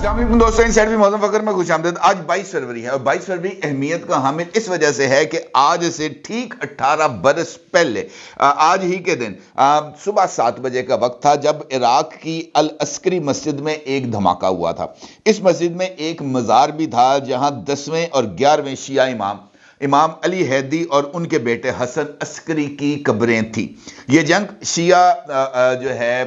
السلام علیکم دوستوں، انسائیڈ بھی موسم فخر میں خوش آمدید۔ آج 22 فروری ہے اور 22 فروری اہمیت کا حامل اس وجہ سے ہے کہ آج سے ٹھیک 18 برس پہلے آج ہی کے دن صبح 7 بجے کا وقت تھا جب عراق کی العسکری مسجد میں ایک دھماکہ ہوا تھا۔ اس مسجد میں ایک مزار بھی تھا جہاں 10ویں اور 11ویں شیعہ امام علی حیدی اور ان کے بیٹے حسن عسکری کی قبریں تھیں۔ یہ جنگ شیعہ جو ہے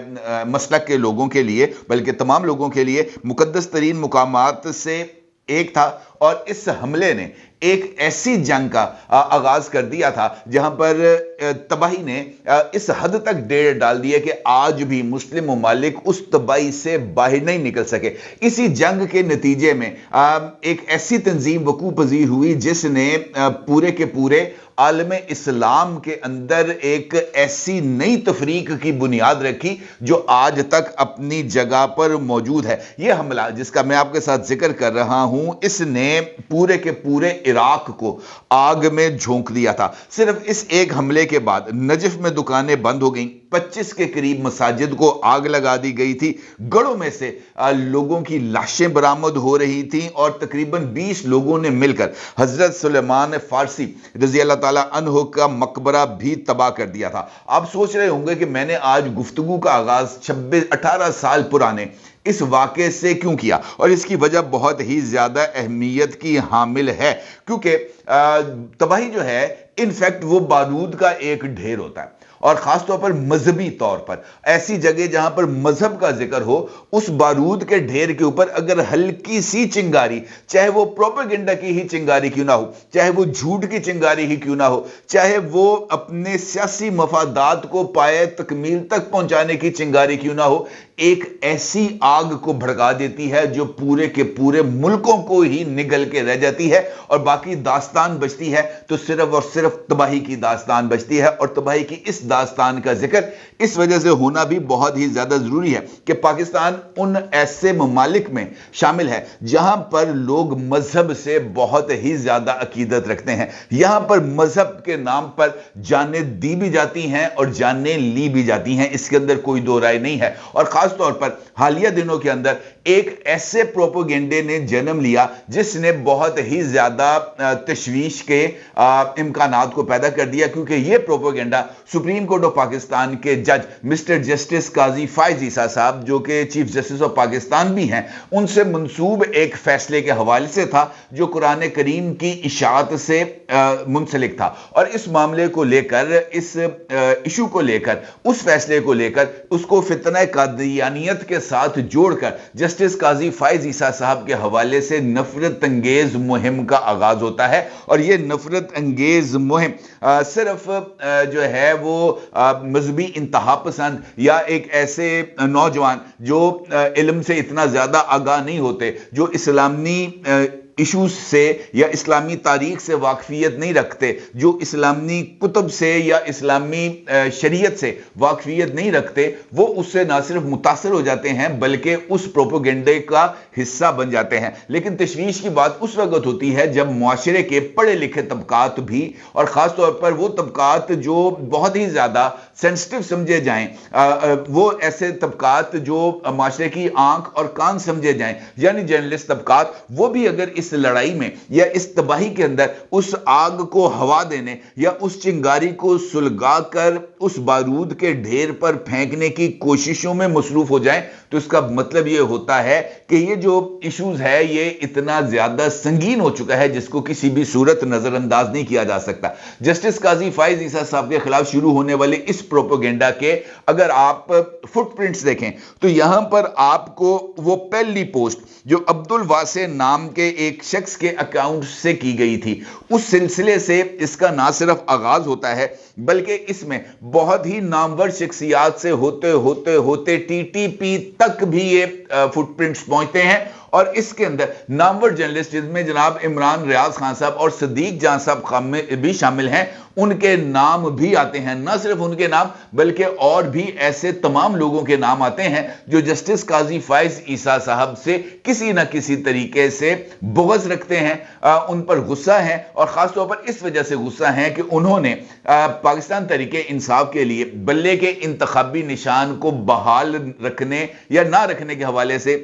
مسلک کے لوگوں کے لیے بلکہ تمام لوگوں کے لیے مقدس ترین مقامات سے ایک تھا، اور اس حملے نے ایک ایسی جنگ کا آغاز کر دیا تھا جہاں پر تباہی نے اس حد تک ڈیر ڈال دیا کہ آج بھی مسلم ممالک اس تباہی سے باہر نہیں نکل سکے۔ اسی جنگ کے نتیجے میں ایک ایسی تنظیم وقوع پذیر ہوئی جس نے پورے کے پورے عالم اسلام کے اندر ایک ایسی نئی تفریق کی بنیاد رکھی جو آج تک اپنی جگہ پر موجود ہے۔ یہ حملہ جس کا میں آپ کے ساتھ ذکر کر رہا ہوں، اس نے پورے کے پورے عراق کو آگ میں جھونک دیا تھا۔ صرف اس ایک حملے کے بعد نجف میں دکانیں بند ہو گئیں، 25 کے قریب مساجد کو آگ لگا دی گئی تھی، گڑھوں میں سے لوگوں کی لاشیں برآمد ہو رہی تھیں، اور تقریباً 20 لوگوں نے مل کر حضرت سلیمان فارسی رضی اللہ تعالیٰ عنہ کا مقبرہ بھی تباہ کر دیا تھا۔ آپ سوچ رہے ہوں گے کہ میں نے آج گفتگو کا آغاز 18 سال پرانے اس واقعے سے کیوں کیا، اور اس کی وجہ بہت ہی زیادہ اہمیت کی حامل ہے، کیونکہ تباہی جو ہے انفیکٹ وہ بارود کا ایک ڈھیر ہوتا ہے، اور خاص طور پر مذہبی طور پر ایسی جگہ جہاں پر مذہب کا ذکر ہو، اس بارود کے ڈھیر کے اوپر اگر ہلکی سی چنگاری، چاہے وہ پروپیگنڈا کی ہی چنگاری کیوں نہ ہو، چاہے وہ جھوٹ کی چنگاری ہی کیوں نہ ہو، چاہے وہ اپنے سیاسی مفادات کو پائے تکمیل تک پہنچانے کی چنگاری کیوں نہ ہو، ایک ایسی آگ کو بھڑکا دیتی ہے جو پورے کے پورے ملکوں کو ہی نگل کے رہ جاتی ہے، اور باقی داستان بچتی ہے تو صرف اور صرف تباہی کی داستان بچتی ہے۔ اور تباہی کی اس داستان کا ذکر اس وجہ سے ہونا بھی بہت ہی زیادہ ضروری ہے کہ پاکستان ان ایسے ممالک میں شامل ہے جہاں پر لوگ مذہب سے بہت ہی زیادہ عقیدت رکھتے ہیں، یہاں پر مذہب کے نام پر جانیں دی بھی جاتی ہیں اور جانیں لی بھی جاتی ہیں، اس کے اندر کوئی دو رائے نہیں ہے۔ اور خاص طور پر حالیہ دنوں کے اندر ایک ایسے پروپیگنڈے نے جنم لیا جس نے بہت ہی زیادہ تشویش کے امکانات کو پیدا کر دیا، کیونکہ یہ propaganda supreme court of Pakistan کے جج مسٹر جسٹس قاضی فائز عیسیٰ صاحب، جو کہ چیف جسٹس آف پاکستان بھی ہیں، ان سے منسوب ایک فیصلے کے حوالے سے تھا جو قرآن کریم کی اشاعت سے منسلک تھا، اور اس معاملے کو لے کر، اس ایشو کو لے کر، اس فیصلے کو لے کر اس کو فتنہ قادیانیت کے ساتھ جوڑ کر جسٹس قاضی فائز عیسیٰ صاحب کے حوالے سے نفرت انگیز مہم کا آغاز ہوتا ہے۔ اور یہ نفرت انگیز مہم صرف جو ہے وہ مذہبی انتہا پسند یا ایک ایسے نوجوان جو علم سے اتنا زیادہ آگاہ نہیں ہوتے، جو اسلامی ایشوز سے یا اسلامی تاریخ سے واقفیت نہیں رکھتے، جو اسلامی کتب سے یا اسلامی شریعت سے واقفیت نہیں رکھتے، وہ اس سے نہ صرف متاثر ہو جاتے ہیں بلکہ اس پروپیگنڈے کا حصہ بن جاتے ہیں۔ لیکن تشویش کی بات اس وقت ہوتی ہے جب معاشرے کے پڑھے لکھے طبقات بھی، اور خاص طور پر وہ طبقات جو بہت ہی زیادہ سینسٹیو سمجھے جائیں، وہ ایسے طبقات جو معاشرے کی آنکھ اور کان سمجھے جائیں، یعنی جرنلسٹ طبقات، وہ بھی اگر اس لڑائی میں یا اس تباہی کے اندر اس آگ کو ہوا دینے یا اس چنگاری کو سلگا کر اس بارود کے ڈھیر پر پھینکنے کی کوششوں میں مصروف ہو جائیں، تو اس کا مطلب یہ ہوتا ہے کہ یہ جو ایشوز ہے یہ اتنا زیادہ سنگین ہو چکا ہے جس کو کسی بھی صورت نظر انداز نہیں کیا جا سکتا۔ جسٹس قاضی فائز عیسیٰ صاحب کے خلاف شروع ہونے والے اس پروپیگنڈا کے اگر آپ فٹ پرنٹس دیکھیں تو یہاں پر آپ کو وہ پہلی پوسٹ جو عبد الواسع نام کے ایک شخص کے اکاؤنٹ سے کی گئی تھی، اس سلسلے سے اس کا نہ صرف آغاز ہوتا ہے بلکہ اس میں بہت ہی نامور شخصیات سے ہوتے ہوتے ہوتے ٹی ٹی پی تک بھی یہ فٹ پرنٹس پہنچتے ہیں، اور اس کے اندر نامور جرنلسٹ جن میں جناب عمران ریاض خان صاحب اور صدیق جان صاحب بھی شامل ہیں، ان کے نام بھی آتے ہیں۔ نہ صرف ان کے نام بلکہ اور بھی ایسے تمام لوگوں کے نام آتے ہیں جو جسٹس قاضی فائز عیسیٰ صاحب سے کسی نہ کسی طریقے سے بغض رکھتے ہیں، ان پر غصہ ہیں، اور خاص طور پر اس وجہ سے غصہ ہیں کہ انہوں نے پاکستان تحریک انصاف کے لیے بلے کے انتخابی نشان کو بحال رکھنے یا نہ رکھنے کے حوالے سے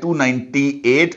298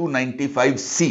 295C,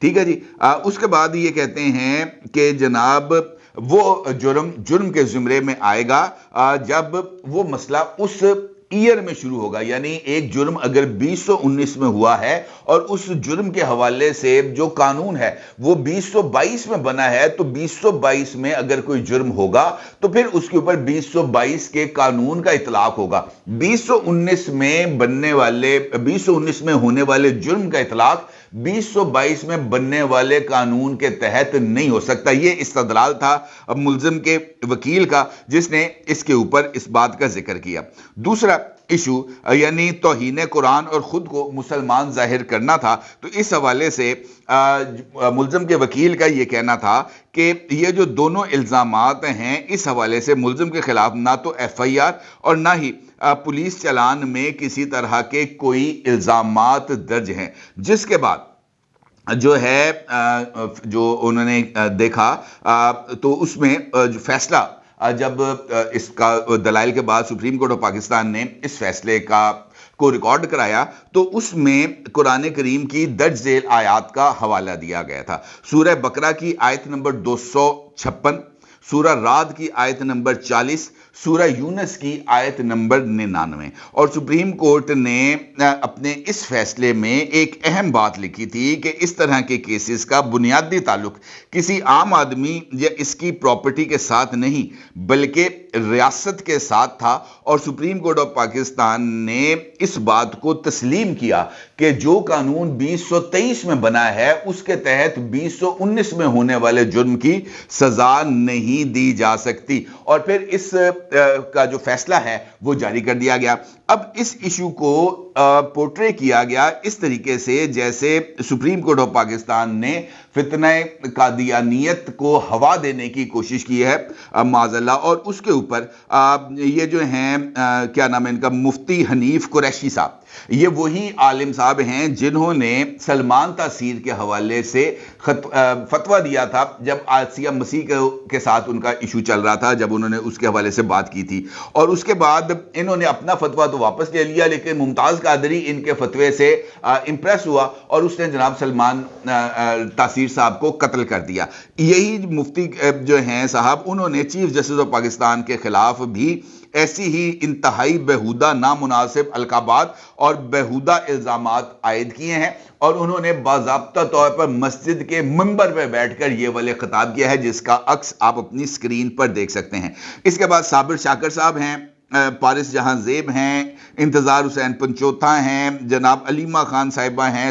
ٹھیک ہے جی. اس کے بعد یہ کہتے ہیں کہ جناب وہ جرم کے زمرے میں آئے گا جب وہ مسئلہ اس ایئر میں شروع ہوگا. یعنی ایک جرم اگر 2019 میں ہوا ہے اور اس جرم کے حوالے سے جو قانون ہے وہ 2022 میں بنا ہے, تو 2022 میں اگر کوئی جرم ہوگا تو پھر اس کے اوپر 2022 کے قانون کا اطلاق ہوگا. 2019 میں ہونے والے جرم کا اطلاق 2022 میں بننے والے قانون کے تحت نہیں ہو سکتا. یہ استدلال تھا ملزم کے وکیل کا, جس نے اس کے اوپر اس بات کا ذکر کیا. دوسرا ایشو یعنی توہین قرآن اور خود کو مسلمان ظاہر کرنا تھا. تو اس حوالے سے ملزم کے وکیل کا یہ کہنا تھا کہ یہ جو دونوں الزامات ہیں, اس حوالے سے ملزم کے خلاف نہ تو ایف آئی آر اور نہ ہی پولیس چلان میں کسی طرح کے کوئی الزامات درج ہیں. جس کے بعد جو ہے جو انہوں نے دیکھا تو اس میں جو فیصلہ جب اس کا دلائل کے بعد سپریم کورٹ آف پاکستان نے اس فیصلے کو ریکارڈ کرایا تو اس میں قرآن کریم کی درج ذیل آیات کا حوالہ دیا گیا تھا. سورہ بقرہ کی آیت نمبر 256, سورہ رعد کی آیت نمبر 40, سورہ یونس کی آیت نمبر 99. اور سپریم کورٹ نے اپنے اس فیصلے میں ایک اہم بات لکھی تھی کہ اس طرح کے کیسز کا بنیادی تعلق کسی عام آدمی یا اس کی پراپرٹی کے ساتھ نہیں بلکہ ریاست کے ساتھ تھا. اور سپریم کورٹ آف پاکستان نے اس بات کو تسلیم کیا کہ جو قانون 2023 میں بنا ہے اس کے تحت 2019 میں ہونے والے جرم کی سزا نہیں دی جا سکتی. اور پھر اس کا جو فیصلہ ہے وہ جاری کر دیا گیا. اب اس ایشو کو پورٹرے کیا گیا اس طریقے سے جیسے سپریم کورٹ آف پاکستان نے فتنہ قادیانیت کو ہوا دینے کی کوشش کی ہے معاذ اللہ. اور اس کے اوپر یہ جو ہیں کیا نام ہے ان کا, مفتی حنیف قریشی صاحب, یہ وہی عالم صاحب ہیں جنہوں نے سلمان تاثیر کے حوالے سے فتویٰ دیا تھا جب آسیہ مسیح کے ساتھ ان کا ایشو چل رہا تھا, جب انہوں نے اس کے حوالے سے بات کی تھی. اور اس کے بعد انہوں نے اپنا فتویٰ تو واپس لے لیا, لیکن ممتاز قادری ان کے فتوے سے امپریس ہوا اور اس نے جناب سلمان تاثیر صاحب کو قتل کر دیا. یہی مفتی جو ہیں صاحب, انہوں نے چیف جسٹس آف پاکستان کے خلاف بھی ایسی ہی انتہائی بےہودہ نامناسب القابات اور بےہودہ الزامات عائد کیے ہیں. اور انہوں نے باضابطہ طور پر مسجد کے منبر پہ بیٹھ کر یہ والے خطاب کیا ہے, جس کا عکس آپ اپنی سکرین پر دیکھ سکتے ہیں. اس کے بعد صابر شاکر صاحب ہیں, پارس جہاں زیب ہیں, انتظار حسین پنچوتھا ہیں, جناب علیمہ خان صاحبہ ہیں,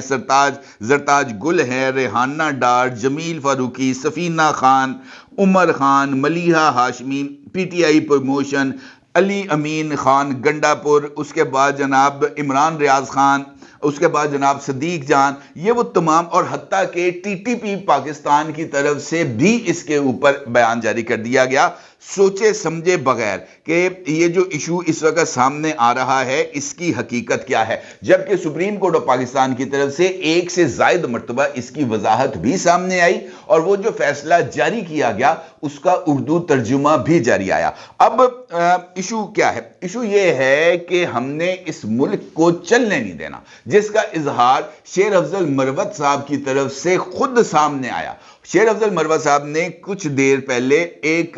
زرتاج گل ہے, Rehana Dar, Jamil Farooqi, Safina Khan, Umar Khan, Maleeha Hashmi, P T I promotion, Ali Amin Khan Gandapur, اس کے بعد جناب عمران ریاض خان, اس کے بعد جناب صدیق جان, یہ وہ تمام, اور حتیٰ کہ ٹی ٹی پی پاکستان کی طرف سے بھی اس کے اوپر بیان جاری کر دیا گیا سوچے سمجھے بغیر کہ یہ جو ایشو اس وقت سامنے آ رہا ہے اس کی حقیقت کیا ہے. جبکہ سپریم کورٹ آف پاکستان کی طرف سے ایک سے زائد مرتبہ اس کی وضاحت بھی سامنے آئی اور وہ جو فیصلہ جاری کیا گیا اس کا اردو ترجمہ بھی جاری آیا. اب ایشو کیا ہے؟ ایشو یہ ہے کہ ہم نے اس ملک کو چلنے نہیں دینا, جس کا اظہار شیر افضل مروت صاحب کی طرف سے خود سامنے آیا. شیر افضل مروت صاحب نے کچھ دیر پہلے ایک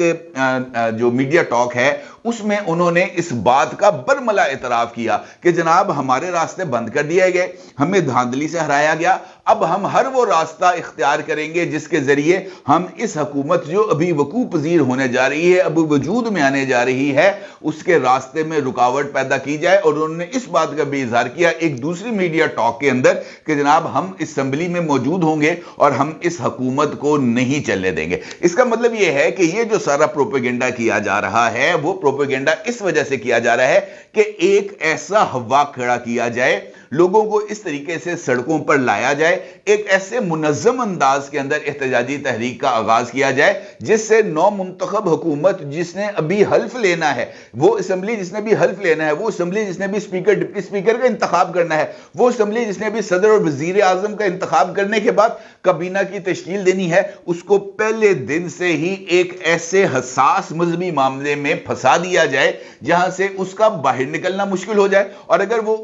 جو میڈیا ٹاک ہے اس میں انہوں نے اس بات کا برملا اعتراف کیا کہ جناب ہمارے راستے بند کر دیے گئے, ہمیں دھاندلی سے ہرایا گیا, اب ہم ہر وہ راستہ اختیار کریں گے جس کے ذریعے ہم اس حکومت جو ابھی وقوع پذیر ہونے جا رہی ہے, اب وجود میں آنے جا رہی ہے, اس کے راستے میں رکاوٹ پیدا کی جائے. اور انہوں نے اس بات کا بھی اظہار کیا ایک دوسری میڈیا ٹاک کے اندر کہ جناب ہم اسمبلی میں موجود ہوں گے اور ہم اس حکومت کو نہیں چلنے دیں گے. اس کا مطلب یہ ہے کہ یہ جو سارا پروپیگنڈا کیا جا رہا ہے وہ پروپیگنڈا اس وجہ سے کیا جا رہا ہے کہ ایک ایسا ہوا کھڑا کیا جائے, لوگوں کو اس طریقے سے سڑکوں پر لایا جائے, ایک ایسے منظم انداز کے اندر احتجاجی تحریک کا آغاز کیا جائے جس سے نو منتخب حکومت جس نے ابھی حلف لینا ہے, وہ اسمبلی جس نے بھی حلف لینا ہے, وہ اسمبلی جس نے بھی اسپیکر ڈپٹی اسپیکر کا انتخاب کرنا ہے, وہ اسمبلی جس نے بھی صدر اور وزیر اعظم کا انتخاب کرنے کے بعد کابینہ کی تشکیل دینی ہے, اس کو پہلے دن سے ہی ایک ایسے حساس مذہبی معاملے میں پھنسا دیا جائے جہاں سے اس کا باہر نکلنا مشکل ہو جائے. اور اگر وہ